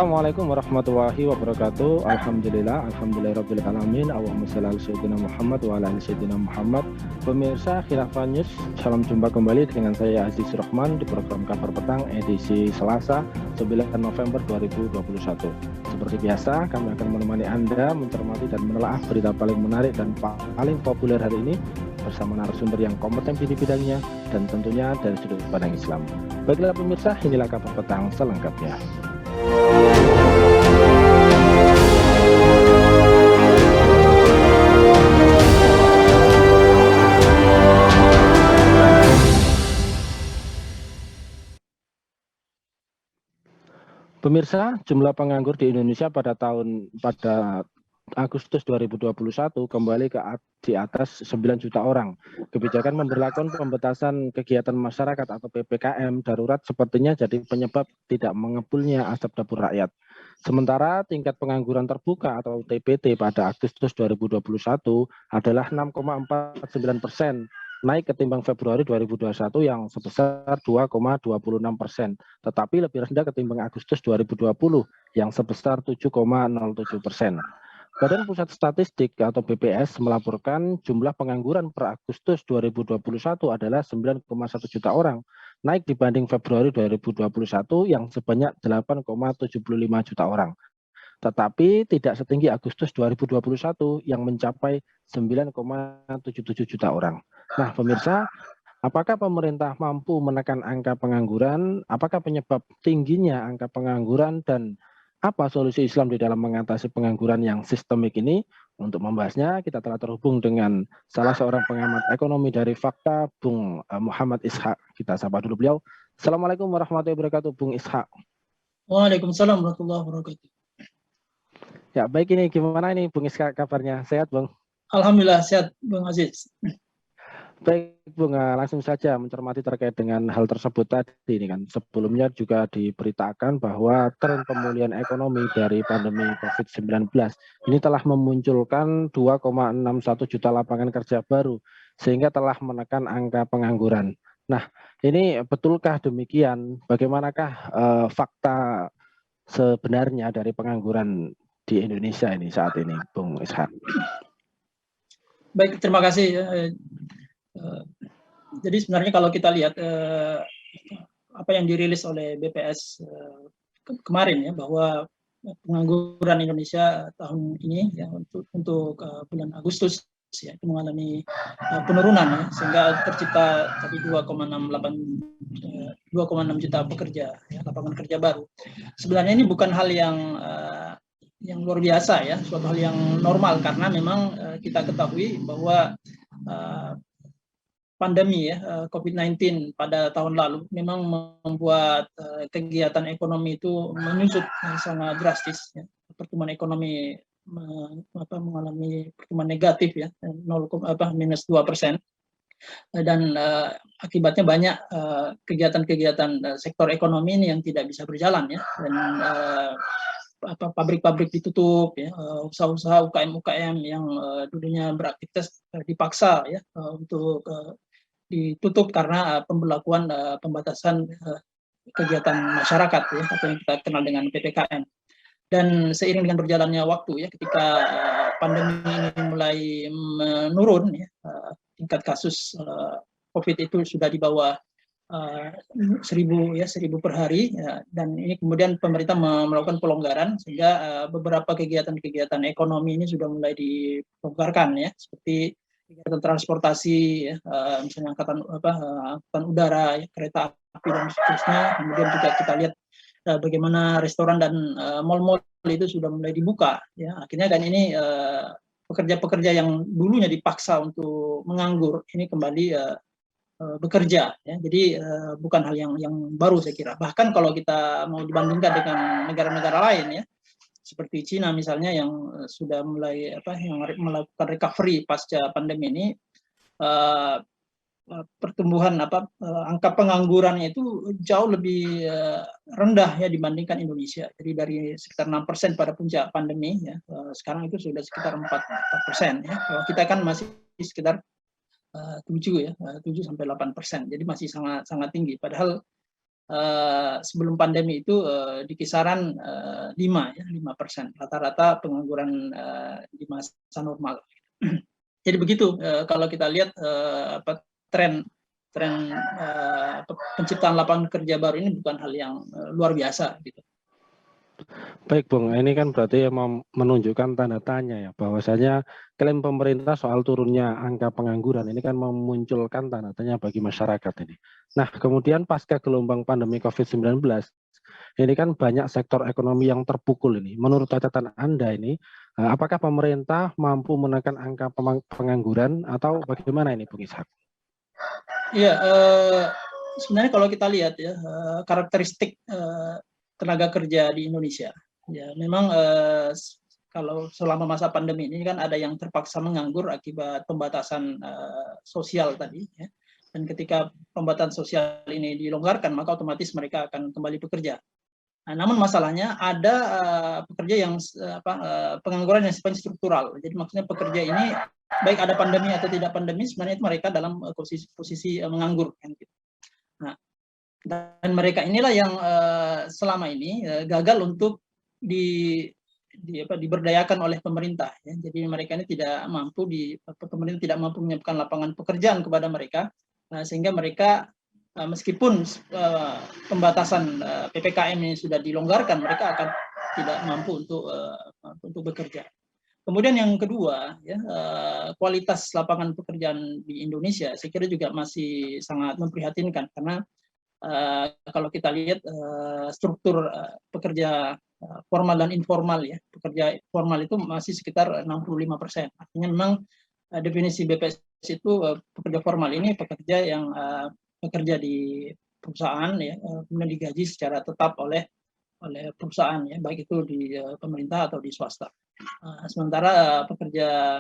Assalamualaikum warahmatullahi wabarakatuh. Alhamdulillahirabbil alamin. Allahumma shalli ala sayyidina Muhammad wa ala ali sayyidina Muhammad. Pemirsa Khilafah News, salam jumpa kembali dengan saya Aziz Rahman di program Kabar Petang edisi Selasa 9 November 2021. Seperti biasa, kami akan menemani Anda mencermati dan menelaah berita paling menarik dan paling populer hari ini bersama narasumber yang kompeten di bidangnya dan tentunya dari sudut pandang Islam. Baiklah pemirsa, inilah Kabar Petang selengkapnya. Pemirsa, jumlah penganggur di Indonesia pada Agustus 2021 kembali di atas 9 juta orang. Kebijakan memberlakukan pembatasan kegiatan masyarakat atau PPKM darurat sepertinya jadi penyebab tidak mengepulnya asap dapur rakyat. Sementara tingkat pengangguran terbuka atau TPT pada Agustus 2021 adalah 6,49%, naik ketimbang Februari 2021 yang sebesar 2,26%, tetapi lebih rendah ketimbang Agustus 2020 yang sebesar 7,07%. Badan Pusat Statistik atau BPS melaporkan jumlah pengangguran per Agustus 2021 adalah 9,1 juta orang, naik dibanding Februari 2021 yang sebanyak 8,75 juta orang. Tetapi tidak setinggi Agustus 2021 yang mencapai 9,77 juta orang. Nah, pemirsa, apakah pemerintah mampu menekan angka pengangguran? Apakah penyebab tingginya angka pengangguran dan apa solusi Islam di dalam mengatasi pengangguran yang sistemik ini? Untuk membahasnya, kita telah terhubung dengan salah seorang pengamat ekonomi dari Fakta, Bung Muhammad Ishak. Kita sapa dulu beliau. Assalamualaikum warahmatullahi wabarakatuh, Bung Ishak. Waalaikumsalam warahmatullahi wabarakatuh. Ya, baik, ini gimana ini Bung Ishak kabarnya? Sehat, Bung? Alhamdulillah sehat, Bung Aziz. Baik, Bung, langsung saja mencermati terkait dengan hal tersebut tadi. Ini kan sebelumnya juga diberitakan bahwa tren pemulihan ekonomi dari pandemi COVID-19 ini telah memunculkan 2,61 juta lapangan kerja baru sehingga telah menekan angka pengangguran. Nah, ini betulkah demikian? Bagaimanakah fakta sebenarnya dari pengangguran di Indonesia ini saat ini, Bung Ishak? Baik, terima kasih. Jadi sebenarnya kalau kita lihat apa yang dirilis oleh BPS kemarin ya, bahwa pengangguran Indonesia tahun ini ya untuk bulan Agustus ya itu mengalami penurunan ya, sehingga tercipta tadi 2,6 juta pekerja ya, lapangan kerja baru. Sebenarnya ini bukan hal yang luar biasa ya, suatu hal yang normal karena memang kita ketahui bahwa pandemi ya COVID-19 pada tahun lalu memang membuat kegiatan ekonomi itu menyusut sangat drastis ya. Pertumbuhan ekonomi mengalami pertumbuhan negatif ya, minus 2%, dan akibatnya banyak kegiatan-kegiatan sektor ekonomi ini yang tidak bisa berjalan ya, dan pabrik-pabrik ditutup ya, usaha-usaha UKM yang dulunya beraktivitas dipaksa ya untuk ditutup karena pemberlakuan pembatasan kegiatan masyarakat ya, atau yang kita kenal dengan PPKM. Dan seiring dengan berjalannya waktu ya, ketika pandemi ini mulai menurun ya, tingkat kasus COVID itu sudah di bawah 1.000 per hari ya, dan ini kemudian pemerintah melakukan pelonggaran sehingga beberapa kegiatan-kegiatan ekonomi ini sudah mulai dilonggarkan ya, seperti kegiatan transportasi ya, misalnya angkutan udara ya, kereta api dan seterusnya. Kemudian juga kita lihat bagaimana restoran dan mal-mal itu sudah mulai dibuka ya. Akhirnya kan ini pekerja-pekerja yang dulunya dipaksa untuk menganggur ini kembali bekerja ya. Jadi bukan hal yang baru saya kira. Bahkan kalau kita mau dibandingkan dengan negara-negara lain ya, seperti Cina misalnya yang sudah mulai yang melakukan recovery pasca pandemi ini, pertumbuhan angka penganggurannya itu jauh lebih rendah ya dibandingkan Indonesia. Jadi dari sekitar 6% pada puncak pandemi ya, sekarang itu sudah sekitar 4% ya. Kalau kita kan masih sekitar 7 sampai 8%. Jadi masih sangat tinggi. Padahal sebelum pandemi itu di kisaran 5% rata-rata pengangguran di masa normal. Jadi begitu kalau kita lihat tren penciptaan lapangan kerja baru ini bukan hal yang luar biasa gitu. Baik Bung, ini kan berarti menunjukkan tanda tanya ya, bahwasanya klaim pemerintah soal turunnya angka pengangguran ini kan memunculkan tanda tanya bagi masyarakat ini. Nah, kemudian pasca gelombang pandemi COVID-19, ini kan banyak sektor ekonomi yang terpukul ini. Menurut catatan Anda ini, apakah pemerintah mampu menekan angka pengangguran atau bagaimana ini Bung Ishak? Iya, sebenarnya kalau kita lihat ya, karakteristik tenaga kerja di Indonesia, ya memang kalau selama masa pandemi ini kan ada yang terpaksa menganggur akibat pembatasan sosial tadi, ya. Dan ketika pembatasan sosial ini dilonggarkan, maka otomatis mereka akan kembali bekerja. Nah, namun masalahnya ada pekerja yang pengangguran yang sifatnya struktural. Jadi maksudnya pekerja ini baik ada pandemi atau tidak pandemi, sebenarnya itu mereka dalam posisi menganggur. Kan, gitu. Nah, dan mereka inilah yang selama ini gagal untuk diberdayakan oleh pemerintah. Ya. Jadi mereka ini tidak mampu pemerintah tidak mampu menyiapkan lapangan pekerjaan kepada mereka, sehingga mereka meskipun pembatasan PPKM ini sudah dilonggarkan, mereka akan tidak mampu untuk bekerja. Kemudian yang kedua, ya, kualitas lapangan pekerjaan di Indonesia, saya kira juga masih sangat memprihatinkan karena kalau kita lihat struktur pekerja formal dan informal, ya, pekerja formal itu masih sekitar 65%. Artinya memang definisi BPS itu pekerja formal ini pekerja yang bekerja di perusahaan, ya, kemudian digaji secara tetap oleh perusahaan, ya, baik itu di pemerintah atau di swasta. Sementara pekerja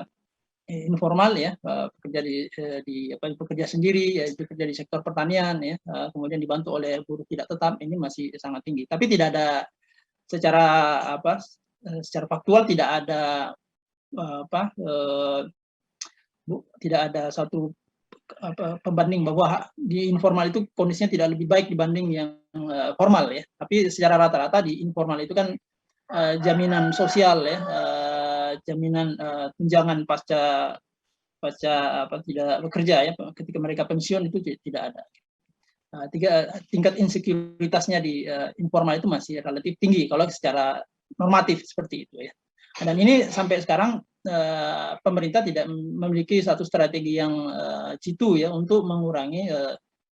informal, ya, pekerja sendiri, ya, bekerja di sektor pertanian, ya, kemudian dibantu oleh buruh tidak tetap, ini masih sangat tinggi. Tapi tidak ada secara faktual tidak ada tidak ada satu pembanding bahwa di informal itu kondisinya tidak lebih baik dibanding yang formal, ya. Tapi secara rata-rata di informal itu kan jaminan sosial, ya, jaminan tunjangan pasca tidak bekerja, ya, ketika mereka pensiun itu tidak ada. Tingkat insekuritasnya di informal itu masih relatif tinggi kalau secara normatif seperti itu, ya. Dan ini sampai sekarang pemerintah tidak memiliki satu strategi yang jitu, ya, untuk mengurangi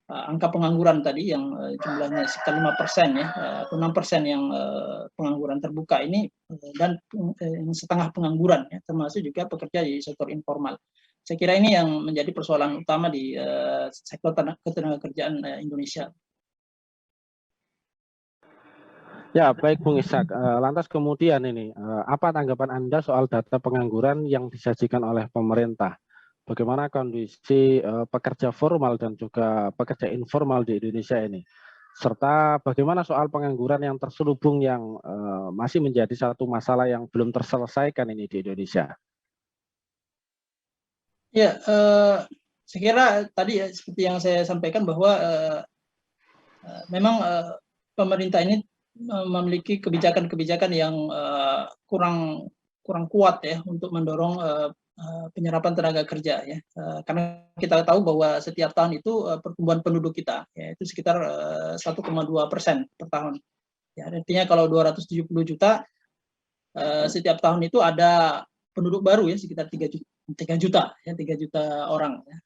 angka pengangguran tadi yang jumlahnya sekitar 5%, ya, atau 6% yang pengangguran terbuka ini, dan setengah pengangguran, ya, termasuk juga pekerja di sektor informal. Saya kira ini yang menjadi persoalan utama di sektor ketenagakerjaan Indonesia. Ya, baik Bung Ishak. Lantas kemudian ini, apa tanggapan Anda soal data pengangguran yang disajikan oleh pemerintah? Bagaimana kondisi pekerja formal dan juga pekerja informal di Indonesia ini? Serta bagaimana soal pengangguran yang terselubung yang masih menjadi satu masalah yang belum terselesaikan ini di Indonesia? Ya, saya kira tadi, ya, seperti yang saya sampaikan bahwa memang pemerintah ini memiliki kebijakan-kebijakan yang kurang kuat, ya, untuk mendorong penyerapan tenaga kerja, ya, karena kita tahu bahwa setiap tahun itu pertumbuhan penduduk kita, ya, itu sekitar 1,2% per tahun. Ya, artinya kalau 270 juta setiap tahun itu ada penduduk baru, ya, sekitar 3 juta, ya, 3 juta orang. Ya.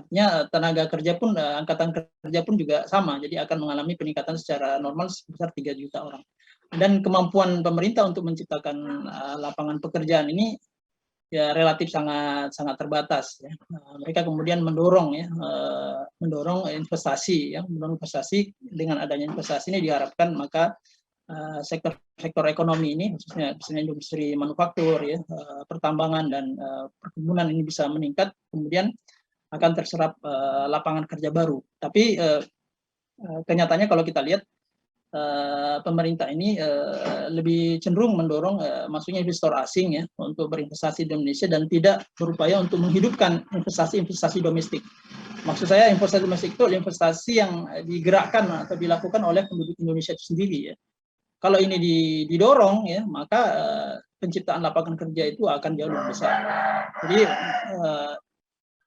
Artinya tenaga kerja pun, angkatan kerja pun juga sama, jadi akan mengalami peningkatan secara normal sebesar 3 juta orang. Dan kemampuan pemerintah untuk menciptakan lapangan pekerjaan ini, ya, relatif sangat terbatas, ya. Mereka kemudian mendorong investasi, ya, mendorong investasi. Dengan adanya investasi ini diharapkan maka sektor ekonomi ini, khususnya industri manufaktur, ya, pertambangan dan perkebunan ini bisa meningkat, kemudian akan terserap lapangan kerja baru. Tapi kenyataannya kalau kita lihat pemerintah ini lebih cenderung mendorong masuknya investor asing, ya, untuk berinvestasi di Indonesia dan tidak berupaya untuk menghidupkan investasi domestik. Maksud saya investasi domestik itu investasi yang digerakkan atau dilakukan oleh penduduk Indonesia itu sendiri ya. Kalau ini didorong ya, maka penciptaan lapangan kerja itu akan jauh lebih besar. Jadi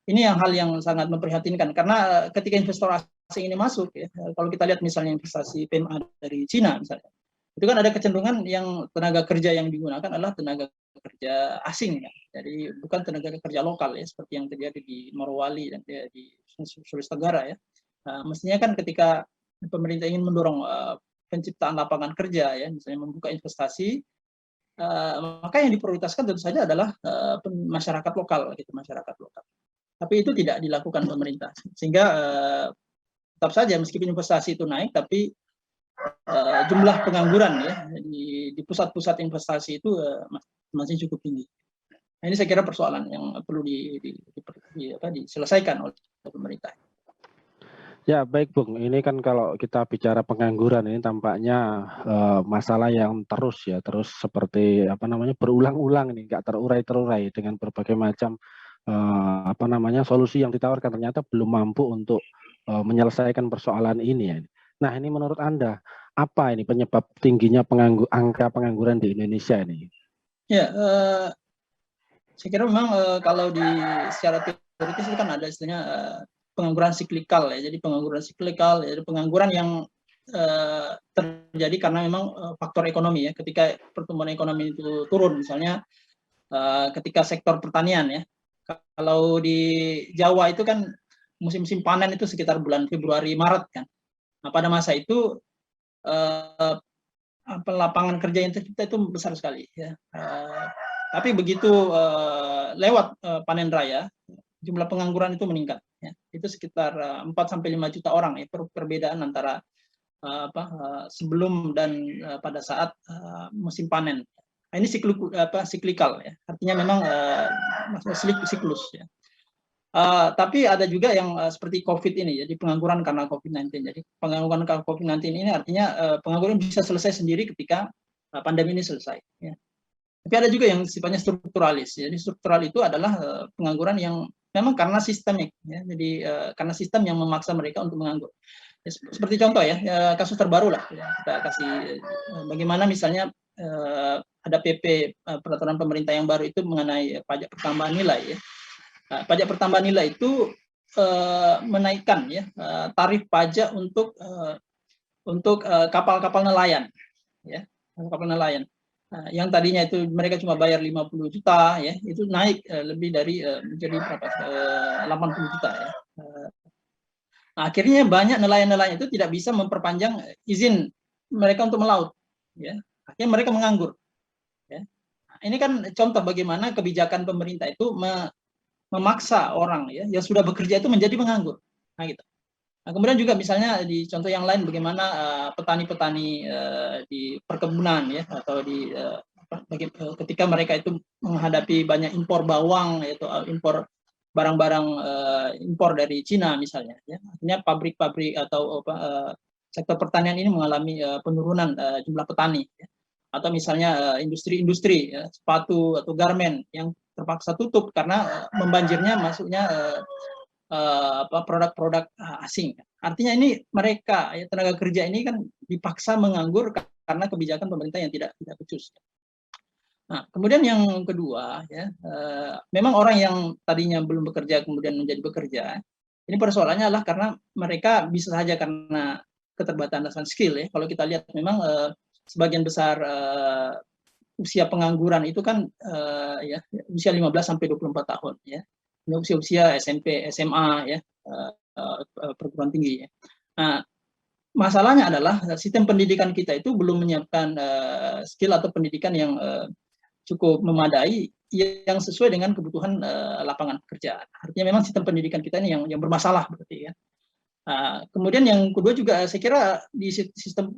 ini yang hal yang sangat memprihatinkan karena ketika investor asing ini masuk ya, kalau kita lihat misalnya investasi PMA dari Cina misalnya, itu kan ada kecenderungan yang tenaga kerja yang digunakan adalah tenaga kerja asing ya. Jadi bukan tenaga kerja lokal ya, seperti yang terjadi di Morowali dan di Sulawesi Tenggara ya. Mestinya kan ketika pemerintah ingin mendorong penciptaan lapangan kerja ya, misalnya membuka investasi, maka yang diprioritaskan tentu saja adalah masyarakat lokal gitu, masyarakat lokal. Tapi itu tidak dilakukan pemerintah, sehingga tetap saja meskipun investasi itu naik, tapi jumlah pengangguran ya di pusat-pusat investasi itu masih cukup tinggi. Nah, ini saya kira persoalan yang perlu diselesaikan oleh pemerintah. Ya, baik Bung. Ini kan kalau kita bicara pengangguran ini tampaknya masalah yang terus seperti berulang-ulang ini, nggak terurai dengan berbagai macam solusi yang ditawarkan, ternyata belum mampu untuk menyelesaikan persoalan ini ya. Nah, ini menurut Anda apa ini penyebab tingginya angka pengangguran di Indonesia ini? Ya, saya kira memang kalau secara teoritis itu kan ada istilahnya pengangguran siklikal ya. Jadi pengangguran siklikal, jadi pengangguran yang terjadi karena memang faktor ekonomi ya. Ketika pertumbuhan ekonomi itu turun, misalnya ketika sektor pertanian ya. Kalau di Jawa itu kan musim-musim panen itu sekitar bulan Februari Maret kan. Nah, pada masa itu lapangan kerja yang tercipta itu besar sekali ya. Tapi begitu lewat panen raya, jumlah pengangguran itu meningkat ya. Itu sekitar 4 sampai 5 juta orang ya, perbedaan antara sebelum dan pada saat musim panen. Nah, ini siklikal ya. Artinya memang siklus ya. Tapi ada juga yang seperti COVID ini, jadi pengangguran karena COVID-19. Jadi pengangguran karena COVID-19 ini artinya pengangguran bisa selesai sendiri ketika pandemi ini selesai. Ya. Tapi ada juga yang sifatnya strukturalis. Jadi struktural itu adalah pengangguran yang memang karena sistemik. Ya. Jadi karena sistem yang memaksa mereka untuk menganggur. Ya, seperti contoh ya, kasus terbaru lah. Ya. Kita kasih bagaimana misalnya ada PP peraturan pemerintah yang baru itu mengenai pajak pertambahan nilai. Ya. Pajak pertambahan nilai itu menaikkan ya tarif pajak untuk kapal-kapal nelayan ya, kapal nelayan. Yang tadinya itu mereka cuma bayar 50 juta ya, itu naik lebih dari menjadi berapa 80 juta ya. Akhirnya banyak nelayan-nelayan itu tidak bisa memperpanjang izin mereka untuk melaut ya. Akhirnya mereka menganggur ya. Ini kan contoh bagaimana kebijakan pemerintah itu memaksa orang ya yang sudah bekerja itu menjadi menganggur. Nah, gitu. Nah, kemudian juga misalnya di contoh yang lain bagaimana petani-petani di perkebunan ya atau ketika mereka itu menghadapi banyak impor bawang yaitu impor barang-barang impor dari Cina misalnya ya. Artinya pabrik-pabrik atau sektor pertanian ini mengalami penurunan jumlah petani ya. Atau misalnya industri-industri ya, sepatu atau garmen yang terpaksa tutup karena membanjirnya masuknya produk-produk asing. Artinya ini mereka ya, tenaga kerja ini kan dipaksa menganggur karena kebijakan pemerintah yang tidak becus. Nah, kemudian yang kedua ya, memang orang yang tadinya belum bekerja kemudian menjadi bekerja. Ini persoalannya adalah karena mereka bisa saja karena keterbatasan skill ya. Kalau kita lihat memang sebagian besar usia pengangguran itu kan ya usia 15 sampai 24 tahun ya. Ini usia SMP, SMA ya, perguruan tinggi ya. Nah, masalahnya adalah sistem pendidikan kita itu belum menyiapkan skill atau pendidikan yang cukup memadai yang sesuai dengan kebutuhan lapangan pekerjaan. Artinya memang sistem pendidikan kita ini yang bermasalah berarti ya. Kemudian yang kedua juga saya kira di sistem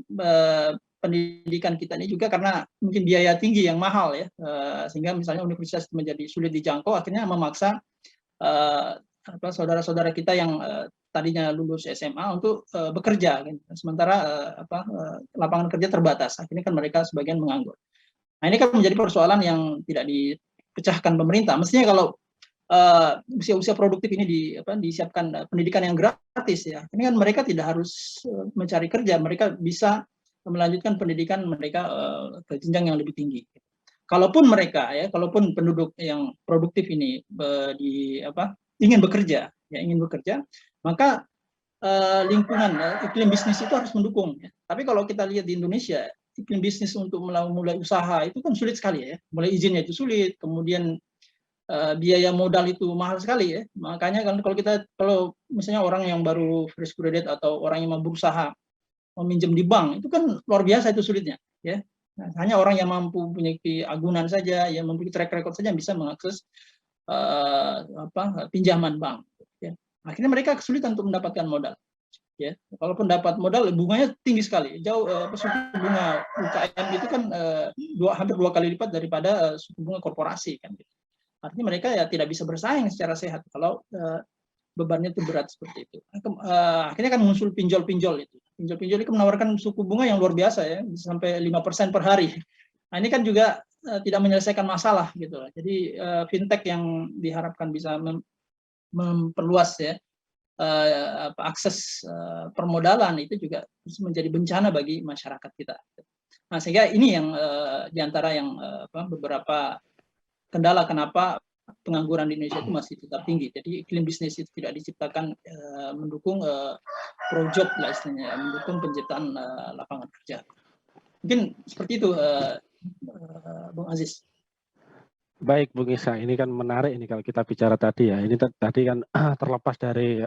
pendidikan kita ini juga karena mungkin biaya tinggi yang mahal ya, sehingga misalnya universitas menjadi sulit dijangkau, akhirnya memaksa saudara-saudara kita yang tadinya lulus SMA untuk bekerja, gitu. Sementara lapangan kerja terbatas, akhirnya kan mereka sebagian menganggur. Nah, ini kan menjadi persoalan yang tidak dipecahkan pemerintah. Mestinya kalau usia-usia produktif ini disiapkan pendidikan yang gratis ya. Ini kan mereka tidak harus mencari kerja, mereka bisa melanjutkan pendidikan mereka ke jenjang yang lebih tinggi. Kalaupun mereka ya, kalaupun penduduk yang produktif ini ingin bekerja, maka lingkungan iklim bisnis itu harus mendukung ya. Tapi kalau kita lihat di Indonesia, iklim bisnis untuk mulai usaha itu kan sulit sekali ya. Mulai izinnya itu sulit, kemudian biaya modal itu mahal sekali ya. Makanya kalau misalnya orang yang baru fresh graduate atau orang yang mau berusaha meminjam di bank itu kan luar biasa itu sulitnya ya. Nah, hanya orang yang mampu memiliki agunan saja, yang memiliki track record saja bisa mengakses pinjaman bank ya. Akhirnya mereka kesulitan untuk mendapatkan modal ya. Kalaupun dapat modal bunganya tinggi sekali, jauh suku bunga UKM itu kan hampir 2 kali lipat daripada suku bunga korporasi kan gitu. Artinya mereka ya tidak bisa bersaing secara sehat kalau bebannya itu berat seperti itu. Akhirnya kan muncul pinjol-pinjol itu. Pinjol-pinjol itu menawarkan suku bunga yang luar biasa ya, bisa sampai 5% per hari. Nah, ini kan juga tidak menyelesaikan masalah gitu. Jadi fintech yang diharapkan bisa memperluas ya akses permodalan itu juga menjadi bencana bagi masyarakat kita. Nah, sehingga ini yang diantara yang beberapa kendala kenapa pengangguran di Indonesia itu masih tetap tinggi. Jadi iklim bisnis itu tidak diciptakan mendukung project lah istilahnya, mendukung penciptaan lapangan kerja. Mungkin seperti itu, Bung Aziz. Baik, Bung Isa, ini kan menarik ini kalau kita bicara tadi ya. Ini tadi kan terlepas dari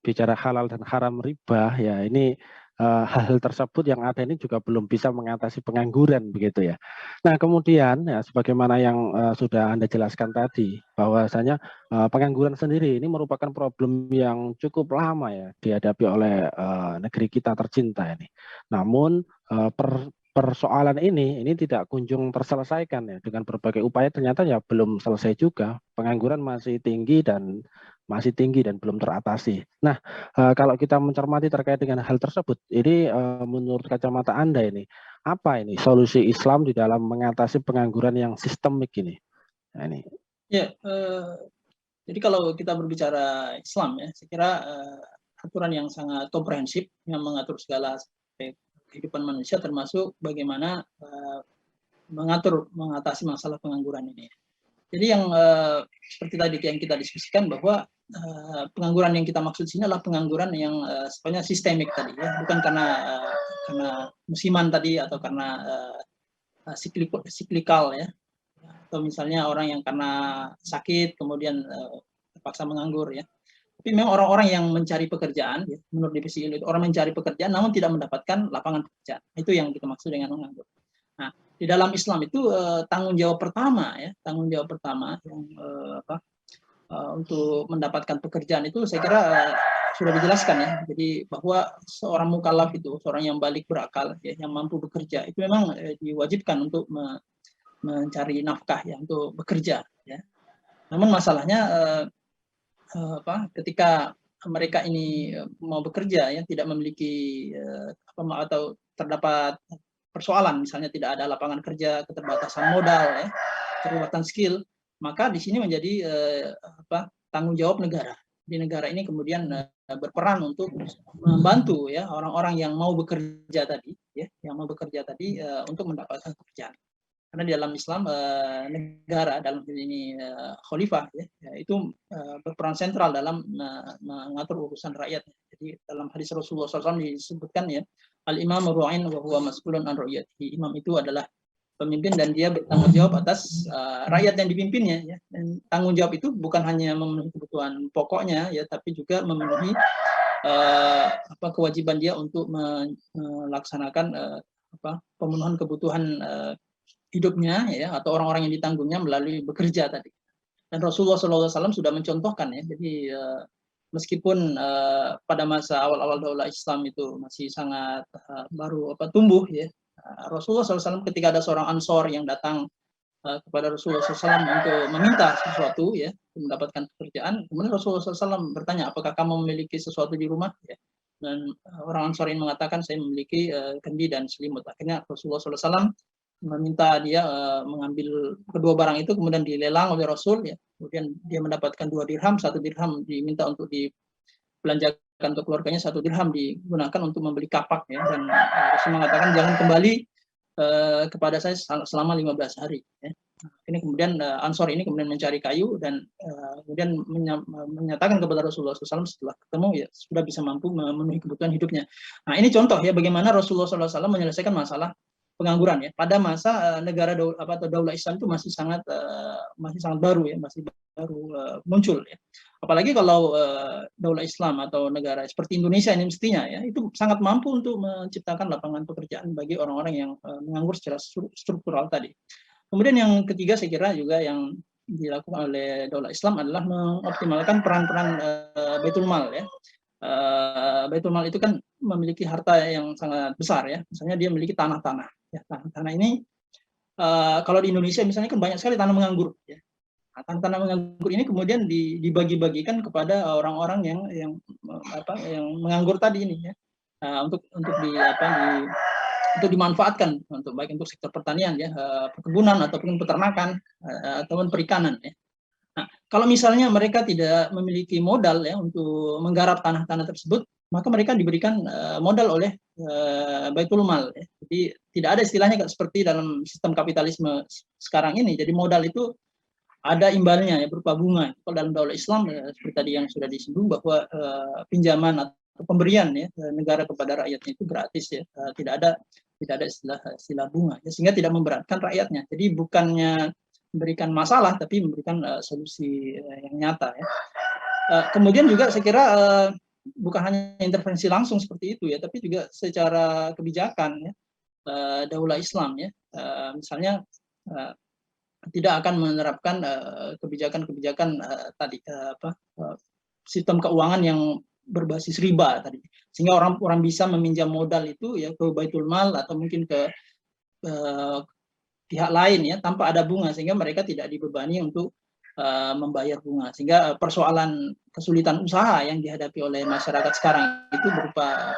bicara halal dan haram riba ya. Ini hal-hal tersebut yang ada ini juga belum bisa mengatasi pengangguran begitu ya. Nah, kemudian ya sebagaimana yang sudah Anda jelaskan tadi bahwasanya pengangguran sendiri ini merupakan problem yang cukup lama ya dihadapi oleh negeri kita tercinta ini. Namun persoalan ini tidak kunjung terselesaikan ya dengan berbagai upaya, ternyata ya belum selesai juga. Pengangguran masih tinggi dan belum teratasi. Nah, kalau kita mencermati terkait dengan hal tersebut, ini menurut kacamata Anda ini apa ini solusi Islam di dalam mengatasi pengangguran yang sistemik ini? Nah, ini. Ya, jadi kalau kita berbicara Islam ya, saya kira aturan yang sangat komprehensif yang mengatur segala aspek kehidupan manusia, termasuk bagaimana mengatasi masalah pengangguran ini. Jadi yang seperti tadi yang kita diskusikan bahwa pengangguran yang kita maksud sini adalah pengangguran yang sebenarnya sistemik tadi ya, bukan karena musiman tadi atau karena siklikal ya, atau misalnya orang yang karena sakit kemudian terpaksa menganggur ya. Tapi memang orang-orang yang mencari pekerjaan ya, menurut divisi itu orang mencari pekerjaan namun tidak mendapatkan lapangan pekerjaan. Itu yang kita maksud dengan menganggur. Nah, di dalam Islam itu tanggung jawab pertama yang untuk mendapatkan pekerjaan itu saya kira sudah dijelaskan ya. Jadi bahwa seorang mukallaf itu, seorang yang balik berakal ya, yang mampu bekerja itu memang diwajibkan untuk mencari nafkah ya, untuk bekerja ya. Namun masalahnya ketika mereka ini mau bekerja ya, tidak memiliki atau terdapat persoalan, misalnya tidak ada lapangan kerja, keterbatasan modal ya, keterbatasan skill, maka di sini menjadi tanggung jawab negara. Di negara ini kemudian berperan untuk membantu ya orang-orang yang mau bekerja tadi ya, untuk mendapatkan pekerjaan. Karena di dalam Islam negara dalam ini khalifah ya, itu berperan sentral dalam mengatur urusan rakyat. Jadi dalam hadis Rasulullah SAW disebutkan ya, al-imam ru'in wa huwa mas'ulun an ra'iyatihi. Imam itu adalah pemimpin dan dia bertanggung jawab atas rakyat yang dipimpinnya ya. Dan tanggung jawab itu bukan hanya memenuhi kebutuhan pokoknya ya, tapi juga memenuhi kewajiban dia untuk melaksanakan pemenuhan kebutuhan hidupnya ya, atau orang-orang yang ditanggungnya melalui bekerja tadi. Dan Rasulullah SAW sudah mencontohkan ya. Jadi meskipun pada masa awal-awal daulah Islam itu masih sangat baru tumbuh ya, Rasulullah SAW ketika ada seorang Ansor yang datang kepada Rasulullah SAW untuk meminta sesuatu ya, untuk mendapatkan pekerjaan, kemudian Rasulullah SAW bertanya, apakah kamu memiliki sesuatu di rumah ya? Dan orang Ansor ini mengatakan, saya memiliki kendi dan selimut. Akhirnya Rasulullah SAW meminta dia mengambil kedua barang itu, kemudian dilelang oleh Rasul, ya. Kemudian dia mendapatkan 2 dirham, 1 dirham diminta untuk dibelanjakan ke keluarganya, 1 dirham digunakan untuk membeli kapak, ya. Dan Rasul mengatakan jangan kembali kepada saya selama 15 hari. Ya. Ini kemudian Ansor ini kemudian mencari kayu dan kemudian menyatakan kepada Rasulullah SAW setelah ketemu, ya sudah bisa mampu memenuhi kebutuhan hidupnya. Nah, ini contoh ya bagaimana Rasulullah SAW menyelesaikan masalah pengangguran, ya. Pada masa negara atau daulah Islam itu masih sangat baru, ya, masih baru muncul, ya. Apalagi kalau daulah Islam atau negara seperti Indonesia ini mestinya, ya, itu sangat mampu untuk menciptakan lapangan pekerjaan bagi orang-orang yang menganggur secara struktural tadi. Kemudian yang ketiga saya kira juga yang dilakukan oleh daulah Islam adalah mengoptimalkan peran-peran Baitul Mal, ya. Baitul Mal itu kan memiliki harta yang sangat besar, ya. Misalnya dia memiliki tanah-tanah, ya. Tanah ini kalau di Indonesia misalnya kan banyak sekali tanah menganggur, ya. Nah, tanah menganggur ini kemudian dibagi-bagikan kepada orang-orang yang menganggur tadi ini, ya. Untuk dimanfaatkan untuk baik untuk sektor pertanian, ya, perkebunan ataupun peternakan ataupun perikanan, ya. Nah, kalau misalnya mereka tidak memiliki modal, ya, untuk menggarap tanah-tanah tersebut, maka mereka diberikan modal oleh Baitul Mal, ya. Jadi tidak ada istilahnya seperti dalam sistem kapitalisme sekarang ini. Jadi modal itu ada imbalnya, ya, berupa bunga. Kalau dalam daulah Islam, ya, seperti tadi yang sudah disinggung bahwa pinjaman atau pemberian, ya, negara kepada rakyatnya itu gratis, ya. Tidak ada istilah bunga, ya, sehingga tidak memberatkan rakyatnya. Jadi bukannya memberikan masalah, tapi memberikan solusi yang nyata, ya. Kemudian juga saya kira bukan hanya intervensi langsung seperti itu, ya, tapi juga secara kebijakan, ya, daulah Islam, ya, misalnya tidak akan menerapkan kebijakan-kebijakan tadi sistem keuangan yang berbasis riba tadi, sehingga orang bisa meminjam modal itu, ya, ke Baitul Mal atau mungkin ke pihak lain, ya, tanpa ada bunga, sehingga mereka tidak dibebani untuk membayar bunga, sehingga persoalan kesulitan usaha yang dihadapi oleh masyarakat sekarang itu berupa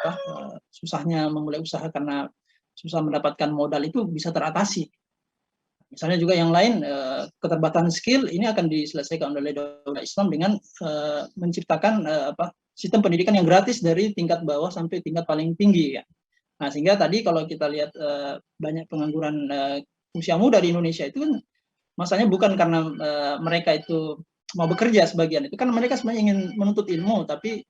susahnya memulai usaha karena susah mendapatkan modal itu bisa teratasi. Misalnya juga yang lain, keterbatasan skill ini akan diselesaikan oleh daulah Islam dengan menciptakan sistem pendidikan yang gratis dari tingkat bawah sampai tingkat paling tinggi, ya. Nah, sehingga tadi kalau kita lihat banyak pengangguran usia muda di Indonesia itu kan masanya bukan karena mereka itu mau bekerja, sebagian itu kan mereka sebenarnya ingin menuntut ilmu, tapi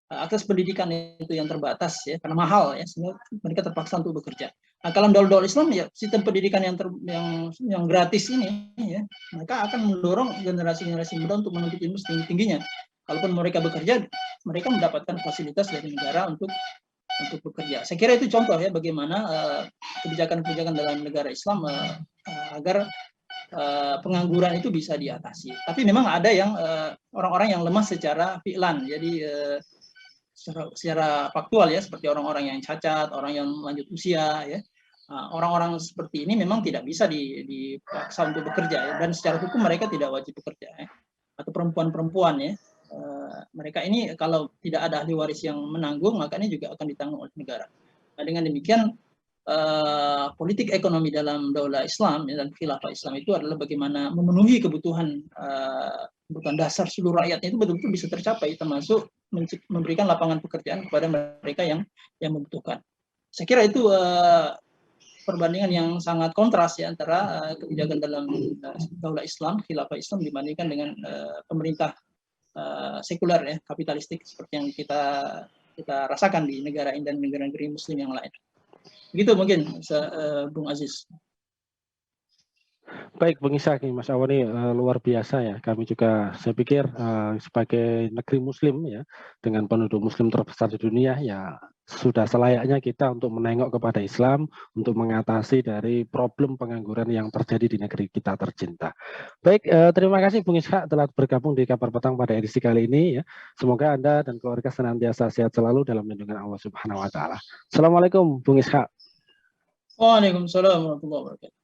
akses pendidikan itu yang terbatas, ya, karena mahal, ya, sehingga mereka terpaksa untuk bekerja. Nah, kalau daulah Islam, ya, sistem pendidikan yang gratis ini, ya, mereka akan mendorong generasi-generasi muda untuk menuntut ilmu setinggi-tingginya. Kalaupun mereka bekerja, mereka mendapatkan fasilitas dari negara untuk bekerja. Saya kira itu contoh, ya, bagaimana kebijakan-kebijakan dalam negara Islam agar pengangguran itu bisa diatasi. Tapi memang ada yang orang-orang yang lemah secara fi'lan, jadi secara faktual, ya, seperti orang-orang yang cacat, orang yang lanjut usia, ya. Orang-orang seperti ini memang tidak bisa dipaksa untuk bekerja, ya, dan secara hukum mereka tidak wajib bekerja, ya. Atau perempuan-perempuan, ya, mereka ini kalau tidak ada ahli waris yang menanggung, maka ini juga akan ditanggung oleh negara. Nah, dengan demikian politik ekonomi dalam daulah Islam, ya, dan khilafah Islam itu adalah bagaimana memenuhi kebutuhan dasar seluruh rakyatnya itu betul-betul bisa tercapai, termasuk memberikan lapangan pekerjaan kepada mereka yang membutuhkan. Saya kira itu perbandingan yang sangat kontras, ya, antara kebijakan dalam daulah Islam, khilafah Islam dibandingkan dengan pemerintah sekuler, ya, kapitalistik seperti yang kita rasakan di negara ini dan negara-negara Muslim yang lain. Begitu mungkin, Bung Aziz. Baik, Bung Ishak, Mas Awan, ini luar biasa, ya. Kami juga, saya pikir sebagai negeri Muslim, ya, dengan penduduk Muslim terbesar di dunia, ya, sudah selayaknya kita untuk menengok kepada Islam untuk mengatasi dari problem pengangguran yang terjadi di negeri kita tercinta. Baik, terima kasih Bung Ishak telah bergabung di Kabar Petang pada edisi kali ini, ya. Semoga Anda dan keluarga senantiasa sehat selalu dalam lindungan Allah Subhanahu Wa Taala. Assalamualaikum, Bung Ishak. Waalaikumsalam warahmatullahi wabarakatuh.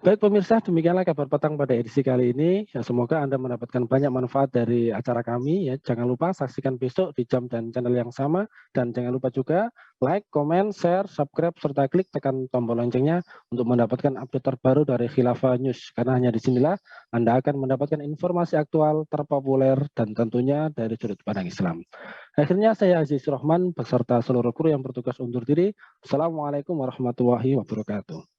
Baik pemirsa, demikianlah kabar petang pada edisi kali ini. Ya, semoga Anda mendapatkan banyak manfaat dari acara kami. Ya, jangan lupa saksikan besok di jam dan channel yang sama. Dan jangan lupa juga like, comment, share, subscribe, serta klik tekan tombol loncengnya untuk mendapatkan update terbaru dari Khilafah News. Karena hanya disinilah Anda akan mendapatkan informasi aktual, terpopuler, dan tentunya dari sudut pandang Islam. Akhirnya saya Aziz Rahman beserta seluruh kru yang bertugas undur diri. Assalamualaikum warahmatullahi wabarakatuh.